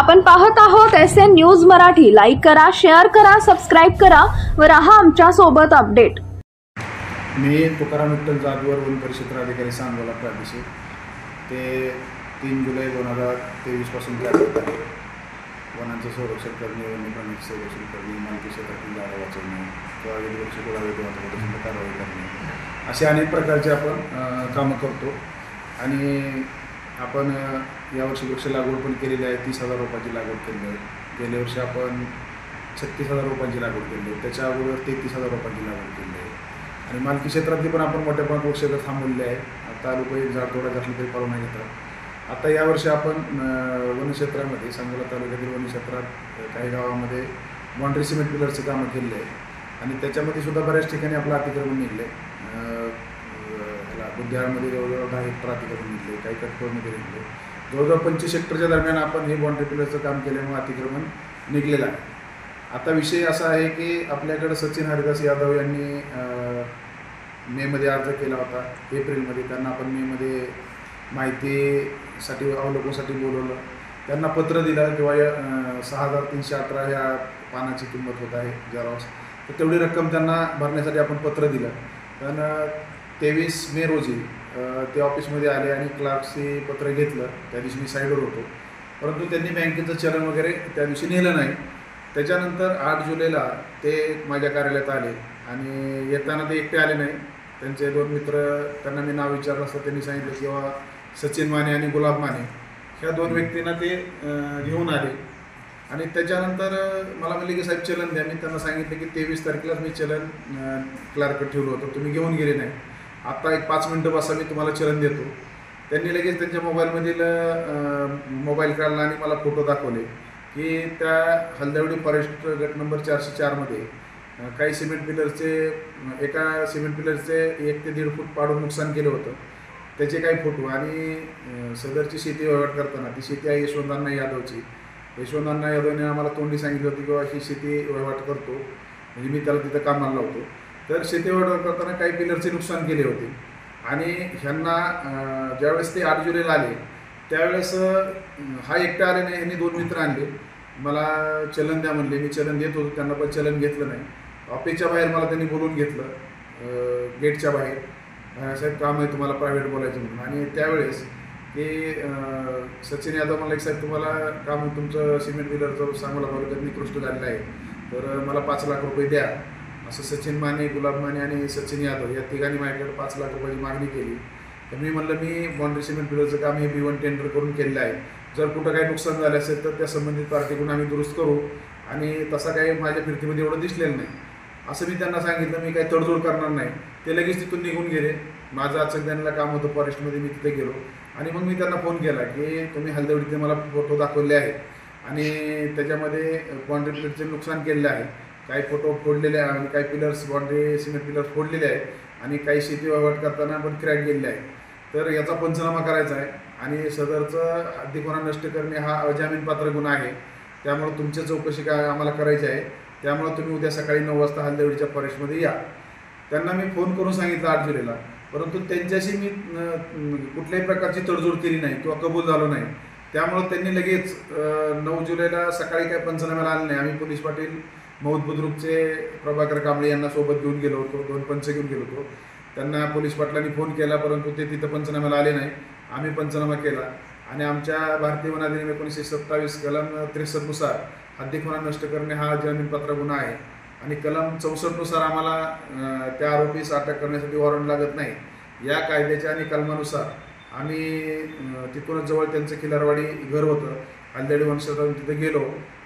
आपण पाहत आहोत SN न्यूज मराठी। लाईक करा, शेअर करा, सबस्क्राइब करा व रहा आमच्या सोबत अपडेट। मी तुकाराम विठ्ठल जाधवर वन परिक्षेत्र अधिकारी सांगोला प्रादेशिक ते 3 जुलै 2023 पासून कार्यरत आहे। वनांचं संरक्षण करणे, वन्यप्राण्यांचे संरक्षण करणे, मालकी क्षेत्रातील झाडं वाचवणे किंवा विधिवृक्ष तोडावे किंवा कारवाई करणे असे अनेक प्रकारचे आपण कामं करतो। आणि आपण यावर्षी वृक्ष लागवड पण केलेली आहे। 30,000 रोपांची लागवड केली आहे। गेल्या वर्षी आपण 36,000 रोपांची लागवड केली आहे। त्याच्या अगोदर 33,000 रोपांची लागवड केली आहे। आणि मालकी क्षेत्रातली पण आपण मोठ्या प्रमाणात वृक्ष थांबवलेले आहे। आता लोक एक झाड तोडायचं असलं तरी परवाना घेतात। आता यावर्षी आपण वनक्षेत्रामध्ये सांगोला तालुक्यातील वनक्षेत्रात काही गावामध्ये बाउंड्री सिमेंट पिलरचं कामं केलेलं आहे। आणि त्याच्यामध्ये सुद्धा बऱ्याच ठिकाणी आपलं अतिक्रमण निघलं आहे। बुद्ध्याळमध्ये जवळजवळ 10 हेक्टर अतिक्रमण निघले, काही कटकोळमध्ये निघले। जवळजवळ 25 हेक्टरच्या दरम्यान आपण हे बाउंड्री पिलरचं काम केल्यामुळे अतिक्रमण निघलेलं आहे। आता विषय असा आहे की आपल्याकडे सचिन हरिदास यादव यांनी मेमध्ये अर्ज केला होता। एप्रिलमध्ये त्यांना आपण मेमध्ये माहितीसाठी अवलोकनासाठी बोलवलं। त्यांना पत्र दिलं किंवा 6,318 ह्या पानाची किंमत होत आहे जेरॉक्स, तर तेवढी रक्कम त्यांना भरण्यासाठी आपण पत्र दिलं। पण 23 मे रोजी ते ऑफिसमध्ये आले आणि क्लार्कशी पत्र घेतलं। त्या दिवशी मी साईडवर होतो, परंतु त्यांनी बँकेचं चलन वगैरे त्या दिवशी नेलं नाही। त्याच्यानंतर 8 जुलैला ते माझ्या कार्यालयात आले आणि येताना ते एकटे आले नाही, त्यांचे 2 मित्र, त्यांना मी नाव विचारलं असतं त्यांनी सांगितलं किंवा सचिन माने आणि गुलाब माने ह्या 2 व्यक्तींना ते घेऊन आले। आणि त्याच्यानंतर मला म्हणले की साहेब चलन द्या। मी त्यांना सांगितलं की 23 तारखेलाच मी चलन क्लार्क ठेवलं होतं, तुम्ही घेऊन गेले नाही। आत्ता एक 5 मिनटं बसा, मी तुम्हाला चलन देतो। त्यांनी लगेच त्यांच्या मोबाईलमधील मोबाईल काढला आणि मला फोटो दाखवले की त्या हलदवडी फॉरेस्ट गट नंबर 404 मध्ये काही सिमेंट पिलरचे एका सिमेंट पिलरचे 1 ते 1.5 फूट पाडून नुकसान केलं होतं, त्याचे काही फोटो। आणि सदरची शेती वहिवाट करताना, ती शेती आहे यशवंतांना यादवची। यशवंतांना यादवने आम्हाला तोंडी सांगितलं होतं किंवा ही शेती वहिवाट करतो, म्हणजे मी त्याला तिथं कामाला लावतो। तर शेती वहिवाट करताना काही पिलरचे नुकसान केले होते। आणि ह्यांना ज्यावेळेस ते 8 जुलैला आले त्यावेळेस हा एकटा आले नाही, यांनी 2 मित्र आणले। मला चलन द्या म्हणले, मी चलन देत होतो त्यांना, पण चलन घेतलं नाही। ऑफिसच्या बाहेर मला त्यांनी बोलवून घेतलं, गेटच्या बाहेर, साहेब काम आहे तुम्हाला प्रायव्हेट बोलायचं म्हणून। आणि त्यावेळेस ते सचिन यादव म्हणले की साहेब तुम्हाला काम तुमचं सिमेंट पिलरचं सांगोला तालुक्यात निकृष्ट झालेलं आहे, तर मला 5 लाख रुपये द्या, असं सचिन माने, गुलाब माने आणि सचिन यादव या तिघांनी माझ्याकडे 5 लाख रुपयाची मागणी केली। तर मी म्हणलं मी बाउंड्री सिमेंट पिलरचं काम हे B1 टेंडर करून केलेलं आहे, जर कुठं काही नुकसान झालं असेल तर त्या संबंधित पार्टीकडून आम्ही दुरुस्त करू, आणि तसा काही माझ्या फिरतीमध्ये एवढं दिसलेलं नाही, असं मी त्यांना सांगितलं। मी काही तडजोड करणार नाही। ते लगेच तिथून निघून गेले। माझं अचकद्यांना काम होतं फॉरेस्टमध्ये, मी तिथे गेलो आणि मग मी त्यांना फोन केला की तुम्ही हलदवडीचे मला फोटो दाखवले आहेत आणि त्याच्यामध्ये बाउंड्री पिलरचे नुकसान केलेलं आहे, काही फोटो फोडलेले आहे आणि काही पिलर्स बाउंड्री सिमेंट पिलर्स फोडलेले आहेत आणि काही शेती वहिवाट करताना पण क्रॅक गेलेले आहे, तर याचा पंचनामा करायचा आहे। आणि सदरचं हद्दीपणा नष्ट करणे हा अजामीनपात्र गुन्हा आहे, त्यामुळे तुमची चौकशी काय आम्हाला करायची आहे। त्यामुळे तुम्ही उद्या सकाळी 9 वाजता हलदवडीच्या फॉरेस्टमध्ये या। त्यांना मी फोन करून सांगितलं 8 जुलैला, परंतु त्यांच्याशी मी कुठल्याही प्रकारची तडजोड केली नाही किंवा कबूल झालो नाही। त्यामुळे त्यांनी लगेच 9 जुलैला सकाळी काय पंचनाम्याला आले नाही। आम्ही पोलीस पाटील मौद बुद्रुकचे प्रभाकर कांबळे यांना सोबत घेऊन गेलो होतो, 2 पंच घेऊन गेलो होतो। त्यांना पोलीस पाटलांनी फोन केला, परंतु ते तिथं पंचनाम्याला आले नाही। आम्ही पंचनामा केला आणि आमच्या भारतीय वन अधिनियम 1927 कलम 63 नुसार हद्दीपणा नष्ट करणे हा अजामीनपात्र गुन्हा आहे। आणि कलम 64 नुसार आम्हाला त्या आरोपीस अटक करण्यासाठी वॉरंट लागत नाही। या कायद्याच्या आणि कलमानुसार आम्ही तिथूनच जवळ त्यांचं खिलारवाडी घर होतं, हलदवडी वनक्षेत्रातून तिथे गेलो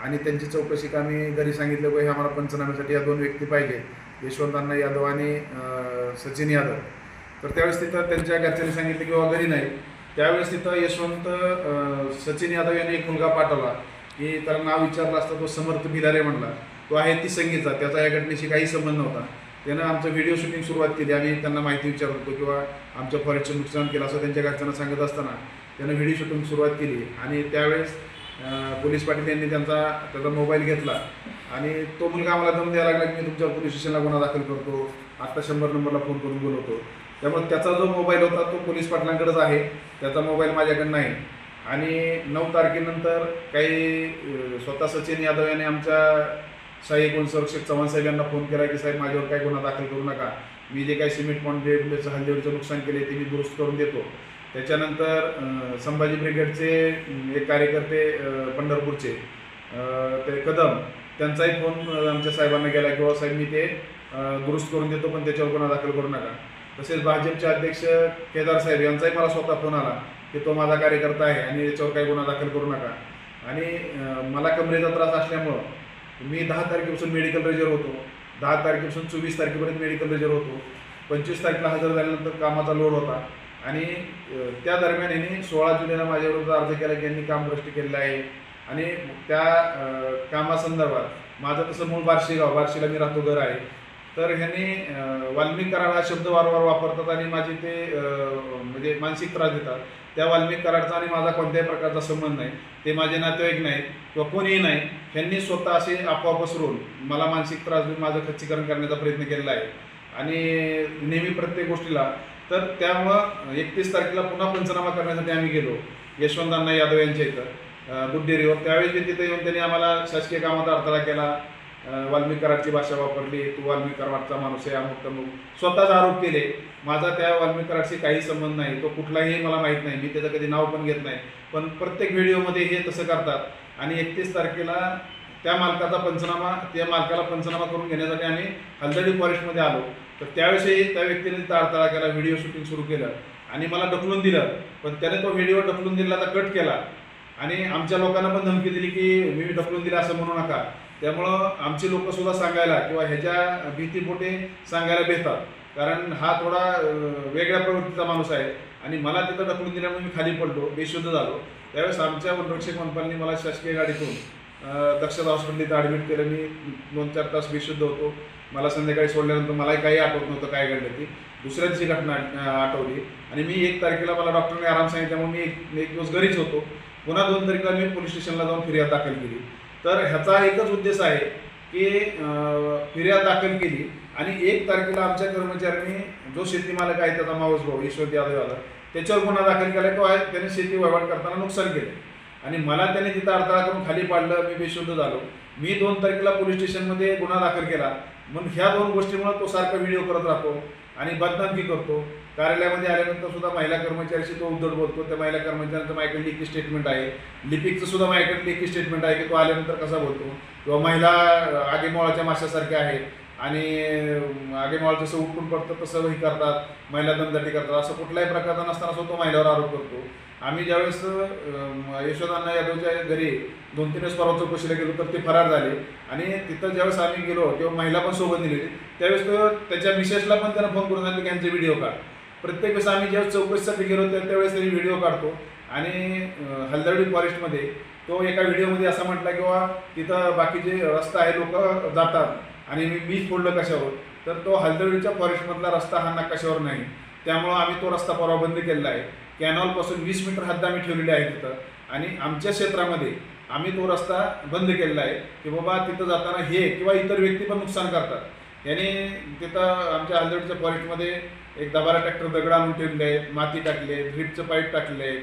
आणि त्यांची चौकशी आम्ही घरी सांगितलं की आम्हाला पंचनाम्यासाठी या 2 व्यक्ती पाहिजे, यशवंतांना यादव आणि सचिन यादव। तर त्यावेळेस तिथं त्यांच्या घरच्यांनी सांगितलं की बाबा घरी नाही। त्यावेळेस तिथं यशवंत सचिन यादव यांनी एक मुलगा पाठवला की त्याला नाव विचारलं असता, तो समर्थ बिलारे म्हणला, तो आहे ती संगीचा, त्याचा या घटनेशी काही संबंध नव्हता। त्यानं आमचं व्हिडिओ शूटिंग सुरुवात केली। आम्ही त्यांना माहिती विचारत होतो किंवा आमच्या फॉरेस्टचं नुकसान केलं असं त्यांच्या घरच्यांना सांगत असताना त्यानं व्हिडिओ शूटिंग सुरुवात केली। आणि त्यावेळेस पोलीस पाटील यांनी त्याचा मोबाईल घेतला आणि तो मुलगा आम्हाला दम द्यायला लागला की मी तुमच्या पोलीस स्टेशनला गुन्हा दाखल करतो, आत्ता 100 नंबरला फोन करून बोलवतो। त्यामुळे त्याचा जो मोबाईल होता तो पोलीस पाटलांकडेच आहे, त्याचा मोबाईल माझ्याकडे नाही। आणि 9 तारखेनंतर काही स्वतः सचिन यादव यांनी आमच्या सहाय्यक वन संरक्षक चव्हाण साहेब यांना फोन केला की साहेब माझ्यावर काही गुन्हा दाखल करू नका, मी जे काही सिमेंट कॉन्क्रीटचं हल्लेचं नुकसान केले ते मी दुरुस्त करून देतो. त्याच्यानंतर संभाजी ब्रिगेडचे एक कार्यकर्ते पंढरपूरचे ते कदम त्यांचाही फोन आमच्या साहेबांना गेला की साहेब मी ते दुरुस्त करून देतो पण त्याच्यावर गुन्हा दाखल करू नका. तसेच भाजपचे अध्यक्ष केदार साहेब यांचाही मला स्वतः फोन आला की तो माझा कार्यकर्ता आहे आणि याच्यावर काही गुन्हा दाखल करू नका. आणि मला कमरेचा त्रास असल्यामुळं मी 10 तारखेपासून मेडिकल रेजर होतो, 10 तारखेपासून 24 तारखेपर्यंत मेडिकल रेजर होतो. 25 तारखेला हजर झाल्यानंतर कामाचा लोड होता आणि त्या दरम्यान यांनी 16 जुलैला माझ्याविरुद्ध अर्ज केला की यांनी काम भ्रष्ट केलेलं आहे. आणि त्या कामासंदर्भात माझं तसं मूळ बार्शीला मी राहतो घर आहे, तर ह्यांनी वाल्मिक कराड हा शब्द वारंवार वापरतात आणि माझे ते म्हणजे मानसिक त्रास देतात. त्या वाल्मिक कराडचा आणि माझा कोणत्याही प्रकारचा संबंध नाही, ते माझे नातेवाईक नाहीत किंवा कोणीही नाही. ह्यांनी स्वतः असे अफवा पसरून मला मानसिक त्रास देऊन माझं खच्चीकरण करण्याचा प्रयत्न केलेला आहे आणि नेहमी प्रत्येक गोष्टीला. तर त्यामुळं 31 तारखेला पुन्हा पंचनामा करण्यासाठी आम्ही गेलो यशवंत अण्णा यादव यांच्या इथं बुद्धेरीवर. त्यावेळेस मी तिथे येऊन त्यांनी आम्हाला शासकीय कामाचा अडथळा केला, वाल्मिक कराडची भाषा वापरली, तू वाल्मिक कराडचा माणूस आहे, अमुक तमुक स्वतःच आरोप केले. माझा त्या वाल्मिक कराडशी काही संबंध नाही, तो कुठलाही मला माहीत नाही, मी त्याचं कधी नाव पण घेत नाही. पण प्रत्येक व्हिडिओमध्ये हे तसं करतात. आणि 31 तारखेला त्या मालकाला पंचनामा करून घेण्यासाठी आम्ही हलदडी फॉरेस्टमध्ये आलो. तर त्यावेळेसही त्या व्यक्तीने तिथं अडथळा केला, व्हिडिओ शूटिंग सुरू केलं आणि मला ढकलून दिलं. पण त्याने तो व्हिडिओ ढकलून दिला तर कट केला आणि आमच्या लोकांना पण धमकी दिली की मी ढकलून दिलं असं म्हणू नका. त्यामुळं आमचे लोकसुद्धा सांगायला किंवा ह्याच्या भीतीपोटे सांगायला भेटतात, कारण हा थोडा वेगळ्या प्रवृत्तीचा माणूस आहे. आणि मला तिथं ढकलून दिल्यामुळे मी खाली पडलो, बेशुद्ध झालो. त्यावेळेस आमच्या वनरक्षक मनपालनी मला शासकीय गाडीतून दक्षता हॉस्पिटल ॲडमिट केलं. मी 2-4 तास बेशुद्ध होतो. मला संध्याकाळी सोडल्यानंतर मलाही काही आठवत नव्हतं काय घडलं ती. दुसऱ्या दिवशी घटना आठवली आणि मी 1 तारखेला मला डॉक्टरने आराम सांगितल्यामुळे मी एक दिवस घरीच होतो. पुन्हा 2 तारखेला मी पोलीस स्टेशनला जाऊन फिर्याद दाखल केली. तर ह्याचा एकच उद्देश आहे की फिर्याद दाखल केली आणि 1 तारखेला आमच्या कर्मचाऱ्यांनी जो शेती मालक आहे त्याचा मावस भाऊ यशवंत यादव त्याच्यावर गुन्हा दाखल केला किंवा त्याने शेती वहिवाट करताना नुकसान केलं आणि मला त्याने तिथं अडथळा करून खाली पाडलं, मी बेशुद्ध झालो. मी 2 तारखेला पोलीस स्टेशनमध्ये गुन्हा दाखल केला. म्हणून ह्या 2 गोष्टीमुळे तो सारखा व्हिडिओ करत राहतो आणि बदनामी करतो. कार्यालयामध्ये आल्यानंतर सुद्धा महिला कर्मचाऱ्याशी तो उद्धट बोलतो. त्या महिला कर्मचाऱ्यांचं माझ्याकडे लेखी स्टेटमेंट आहे, लिपिकचं सुद्धा माझ्याकडे लेखी स्टेटमेंट आहे की तो आल्यानंतर कसा बोलतो किंवा महिला आगेमोळाच्या माशासारख्या आहेत आणि आगेमोळा जसं उठून पडतं तसं हे करतात, महिला दमदाटी करतात, असं कुठल्याही प्रकारचा नसताना सुद्धा तो महिलावर आरोप करतो. आम्ही ज्यावेळेस यशवंत अण्णा यादवच्या घरी 2-3 वेळेस परवा चौकशीला गेलो तर ते फरार झाले आणि तिथं ज्यावेळेस आम्ही गेलो तेव्हा महिला पण सोबत दिलेली. त्यावेळेस तो त्याच्या मिसेसला पण त्यानं फोन करून सांगितलं की यांचे व्हिडिओ काढ. प्रत्येक वेळेस आम्ही ज्यावेळेस चौकशीसाठी गेलो त्यावेळेस त्यांनी व्हिडिओ काढतो. आणि हलदर्डी फॉरेस्टमध्ये तो एका व्हिडिओमध्ये असा म्हटला किंवा तिथं बाकीचे रस्ता आहे लोक जातात आणि मी फोडलं कशावर, तर तो हलदर्डीच्या फॉरेस्टमधला रस्ता हा नकाशावर नाही. त्यामुळं आम्ही तो रस्ता परवा बंद केलेला आहे. कॅनॉलपासून 20 मीटर हद्द आम्ही ठेवलेली आहे तिथं आणि आमच्या क्षेत्रामध्ये आम्ही तो रस्ता बंद केलेला आहे की बाबा तिथं जाताना हे किंवा इतर व्यक्ती पण नुकसान करतात. याने तिथं आमच्या हलदर्डीच्या फॉरेस्टमध्ये एक दबारा ट्रॅक्टर दगड आणून ठेवले आहेत, माती टाकले, ड्रिपचं पाईप टाकले आहे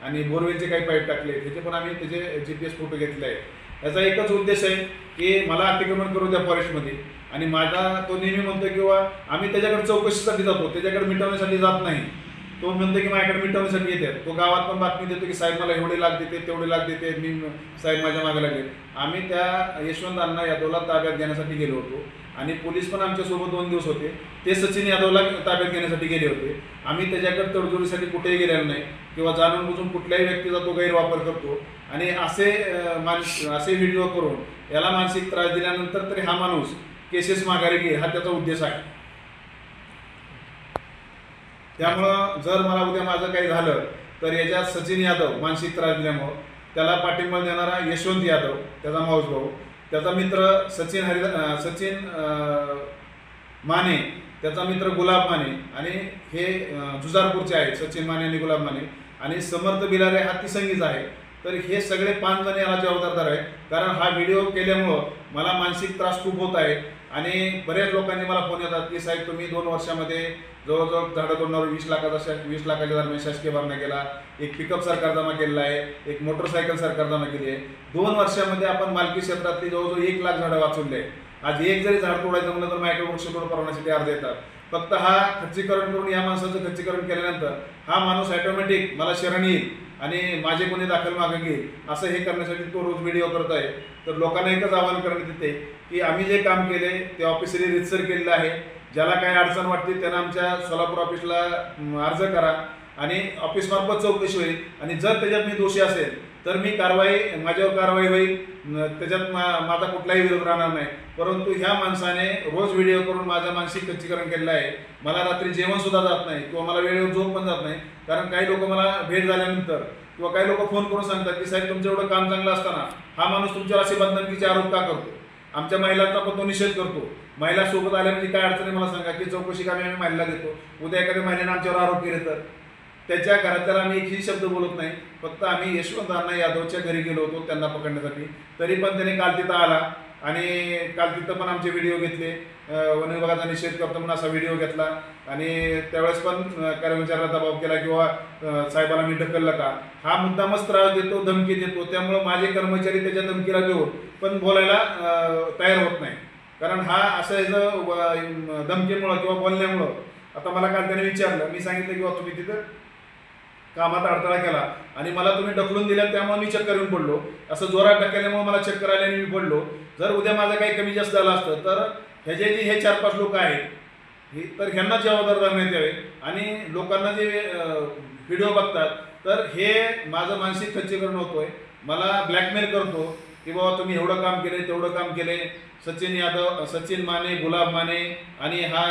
आणि बोरवेलचे काही पाईप टाकले, त्याचे पण आम्ही त्याचे GPS फोटो घेतले आहेत. याचा एकच उद्देश आहे की मला अतिक्रमण करू द्या फॉरेस्टमध्ये आणि माझा तो नेहमी म्हणतो किंवा आम्ही त्याच्याकडे चौकशीसाठी जातो, त्याच्याकडे मिटवण्यासाठी जात नाही. तो म्हणतो की माझ्याकडे मिटवण्यासाठी येतात. तो गावात पण बातमी देतो की साहेब मला एवढे लाख देते तेवढे लाख देते, मी साहेब माझ्या मागे लागले. आम्ही त्या यशवंत अण्णा यादवला ताब्यात घेण्यासाठी गेलो होतो आणि पोलीस पण आमच्यासोबत 2 दिवस होते. ते सचिन यादवला ताब्यात घेण्यासाठी गेले होते. आम्ही त्याच्याकडे तडजोडीसाठी कुठेही गेलेलो नाही किंवा जाणून बुजून कुठल्याही व्यक्तीचा तो गैरवापर करतो आणि असे व्हिडिओ करून याला मानसिक त्रास दिल्यानंतर तरी हा माणूस केसेस माघारी घे हा त्याचा उद्देश आहे. त्यामुळं जर मला उद्या माझं काही झालं तर याच्यात सचिन यादव मानसिक त्रास दिल्यामुळं त्याला पाठिंबा देणारा यशवंत यादव त्याचा मावस भाऊ, त्याचा मित्र सचिन माने, त्याचा मित्र गुलाब माने आणि हे जुजारपूरचे आहेत सचिन माने आणि गुलाब माने आणि समर्थ बिलारे हा तिसंगीचा आहे. तर हे सगळे 5 जण याला जबाबदार आहेत, कारण हा व्हिडिओ केल्यामुळं मला मानसिक त्रास खूप होत आहे आणि बऱ्याच लोकांनी मला फोन येतात की साहेब तुम्ही 2 वर्षामध्ये जवळजवळ झाडं तोडण्यावर 20 लाखाच्या दरम्यान शासकीय भरणा केला, एक पिकअप सरकार जमा केलेला आहे, एक मोटरसायकल सरकार जमा केली आहे. 2 वर्षामध्ये आपण मालकी क्षेत्रातली जवळजवळ 1 लाख झाडं वाचवले आहे. आज एक जरी झाड तोडायचं म्हणलं तर माझ्याकडे वृक्षतोड परवान्यासाठी अर्ज येतात. फक्त हा खच्चीकरण करून या माणसाचं खच्चीकरण केल्यानंतर हा माणूस ऑटोमॅटिक मला शरण येईल आणि माझे कोणी दाखल मागे घेईल असं हे करण्यासाठी तो रोज व्हिडिओ करत आहे. तर लोकांना एकच आवाहन करण्यात येते की आम्ही जे काम केले ते ऑफिसरी रितसर केलेलं आहे. ज्याला काही अडचण वाटते त्यांना आमच्या सोलापूर ऑफिसला अर्ज करा आणि ऑफिसमार्फत चौकशी होईल आणि जर त्याच्यात मी दोषी असेल तर मी माझ्यावर कारवाई होईल. त्याच्यात माझा कुठलाही विरोध राहणार नाही. परंतु ह्या माणसाने रोज व्हिडिओ करून माझं मानसिक खच्चीकरण केलेलं आहे. मला रात्री जेवण सुद्धा जात नाही किंवा मला वेळेवर झोप पण जात नाही. कारण काही लोक मला भेट झाल्यानंतर किंवा काही लोक फोन करून सांगतात की साहेब तुमचं एवढं काम चांगलं असताना हा माणूस तुमच्यावर असे बदनामीचे आरोप का करतो. आमच्या महिलांचा पण तो निषेध करतो. महिला सोबत आल्या म्हणजे काय अडचणी मला सांगा की चौकशी कामी आम्ही महिला देतो. उद्या एखाद्या महिलेने आमच्यावर आरोप केले तर त्याच्या घरातल्याला आम्ही एकही शब्द बोलत नाही. फक्त आम्ही यशवंत अण्णा यादवच्या घरी गेलो होतो त्यांना पकडण्यासाठी. तरी पण त्याने काल तिथं आला आणि काल तिथं पण आमचे व्हिडिओ घेतले. वन विभागाचा निषेध करतो म्हणून असा व्हिडिओ घेतला आणि त्यावेळेस पण कर्मचाऱ्याला दबाव केला किंवा साहेबाला मी ढकललं का. हा मुद्दामच त्रास देतो, धमकी देतो. त्यामुळं माझे कर्मचारी त्याच्या धमकीला घेऊन पण बोलायला तयार होत नाही. कारण हा असं याचं धमकीमुळं किंवा बोलण्यामुळं आता मला काल त्याने विचारलं, मी सांगितलं किंवा तुम्ही तिथं कामात अडथळा केला आणि मला तुम्ही ढकलून दिल्या त्यामुळे मी चक्कर येऊन पडलो. असं जोरात ढकलल्यामुळे मला चक्कर आल्याने मी पडलो. जर उद्या माझं काही कमी जास्त झालं असतं तर ह्याचे जे हे 4-5 लोक आहेत तर ह्यांना जबाबदार धरण्यात यावे. आणि लोकांना जे व्हिडिओ बघतात तर हे माझं मानसिक खच्चीकरण होतोय. मला ब्लॅकमेल करतो की बाबा तुम्ही एवढं काम केले तेवढं काम केले. सचिन माने, गुलाब माने आणि हा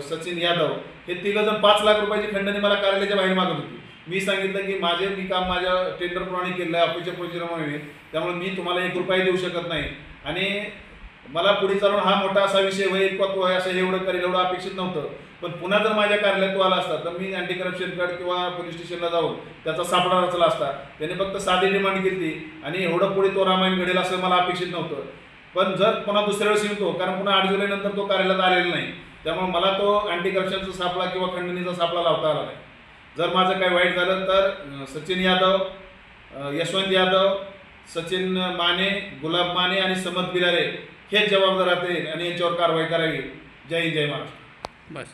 सचिन यादव हे तिघंजण 5 लाख रुपयाची खंडणी मला कार्यालयाच्या बाहेर मागत होती. मी सांगितलं की मी काम माझ्या टेंडरप्रमाणे केलं आहे, ऑफिसच्या प्रोसिजरप्रमाणे, त्यामुळे मी तुम्हाला 1 रुपया देऊ शकत नाही. आणि मला पुढे चालून हा मोठा असा विषय होईल किंवा तो असं एवढं करेल एवढं अपेक्षित नव्हतं. पण पुन्हा जर माझ्या कार्यालयात तो आला असता तर मी अँटी करप्शन कड किंवा पोलीस स्टेशनला जाऊन त्याचा सापळा रचला असता. त्याने फक्त साधी डिमांड केली आणि एवढं पुढे तो रामायण घडेल असं मला अपेक्षित नव्हतं. पण जर पुन्हा दुसऱ्या वेळेस येतो कारण पुन्हा 8 जुलैनंतर तो कार्यालयात आलेला नाही. त्यामुळे मला तो अँटी करप्शनचा सापळा किंवा खंडणीचा सापळा लावता आला नाही. जर माझं काही वाईट झालं तर सचिन यादव, यशवंत यादव, सचिन माने, गुलाब माने आणि समत बिरारे हेच जबाबदार राहतील आणि यांच्यावर कारवाई करावी. जय हिंद, जय महाराष्ट्र. बस.